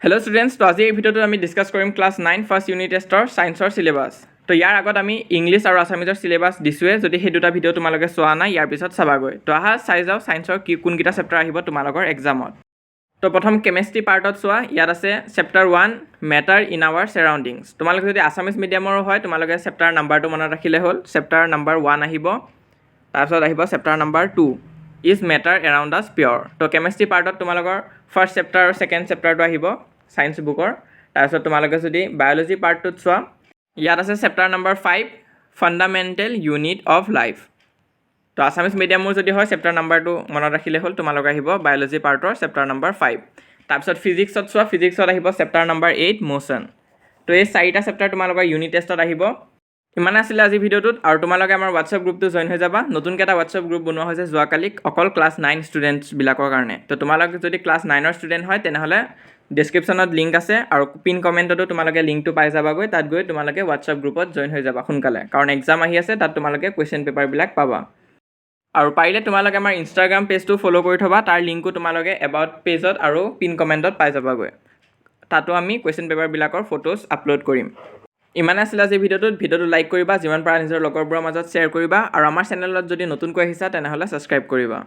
Hello' students, তো আজি এই ভিডিঅ'টোত আমি ডিছকাছ কৰিম ক্লাছ 9 ফাৰ্ষ্ট ইউনিট টেষ্টৰ ছায়েন্সৰ চিলেবাছ। তো ইয়াৰ আগত আমি ইংলিছ আৰু আছামিজৰ চিলেবাছ দিছোঁৱে। যদি সেই দুটা ভিডিঅ' তোমালোকে চোৱা নাই, ইয়াৰ পিছত চাবাগৈ। তো আহা চাই যাওঁ ছায়েন্সৰ কোনকেইটা চেপ্টাৰ আহিব তোমালোকৰ এক্সামত। তো প্ৰথম কেমেষ্ট্ৰি পাৰ্টত চোৱা, ইয়াত আছে চেপ্টাৰ 1 মেটাৰ ইন আৱাৰ ছাৰাউণ্ডিংছ। তোমালোকে যদি আছামিজ মিডিয়ামৰো হয়, তোমালোকে চেপ্টাৰ নাম্বাৰটো মনত ৰাখিলে হ'ল। চেপ্টাৰ নাম্বাৰ 1 আহিব, তাৰপিছত আহিব chapter number 2 is matter around আছ পিয়ৰ। তো কেমেষ্ট্ৰি পাৰ্টত তোমালোকৰ ফাৰ্ষ্ট চেপ্টাৰ আৰু ছেকেণ্ড চেপ্টাৰটো আহিব ছায়েন্স বুকৰ। তাৰপিছত তোমালোকে যদি বায়'লজি পাৰ্টটোত চোৱা, ইয়াত আছে chapter number 5 fundamental unit of life. তো আছামিজ মিডিয়ামৰ যদি হয়, চেপ্টাৰ নাম্বাৰটো মনত ৰাখিলে হ'ল, তোমালোকে আহিব বায়'লজি পাৰ্টৰ চেপ্টাৰ নাম্বাৰ 5। তাৰপিছত ফিজিক্সত চোৱা, ফিজিক্সত আহিব চেপ্টাৰ নাম্বাৰ 8 মোশ্যন। তো এই 4টা চেপ্টাৰ তোমালোকৰ ইউনিট টেষ্টত আহিব। ইমানে আছিলে আজি ভিডিঅ'টোত, আৰু তোমালোকে আমাৰ হোৱাটছএপ গ্ৰুপটো জইন হৈ যাবা। নতুনকৈ এটা হোৱাটছএপ গ্ৰুপ বনোৱা হৈছে যোৱাকালি, অকল ক্লাছ 9 ষ্টুডেণ্টছবিলাকৰ কাৰণে। তো তোমালোকে যদি ক্লাছ 9ৰ ষ্টুডেণ্ট হয়, তেনেহ'লে ডেছক্ৰিপশ্যনত লিংক আছে, আৰু পিন কমেণ্টতো তোমালোকে লিংকটো পাই যাবাগৈ। তাত গৈ তোমালোকে হোৱাটছএপ গ্ৰুপত জইন হৈ যাবা সোনকালে, কাৰণ এক্সাম আহি আছে, তাত তোমালোকে কুৱেশ্যন পেপাৰবিলাক পাবা। আৰু পাৰিলে তোমালোকে আমাৰ ইনষ্টাগ্ৰাম পেজটো ফ'ল' কৰি থ'বা, তাৰ লিংকো তোমালোকে এবাউট পেজত আৰু পিন কমেণ্টত পাই যাবাগৈ। তাতো আমি কুৱেশ্যন পেপাৰবিলাকৰ ফটোজ আপলোড কৰিম। ইমানে আছিলে আজি ভিডিঅ'টো লাইক কৰিবা, যিমান পাৰা নিজৰ লগৰবোৰৰ মাজত শ্বেয়াৰ কৰিবা, আৰু আমাৰ চেনেলত যদি নতুনকৈ আহিছা তেনেহ'লে ছাবস্ক্ৰাইব কৰিবা।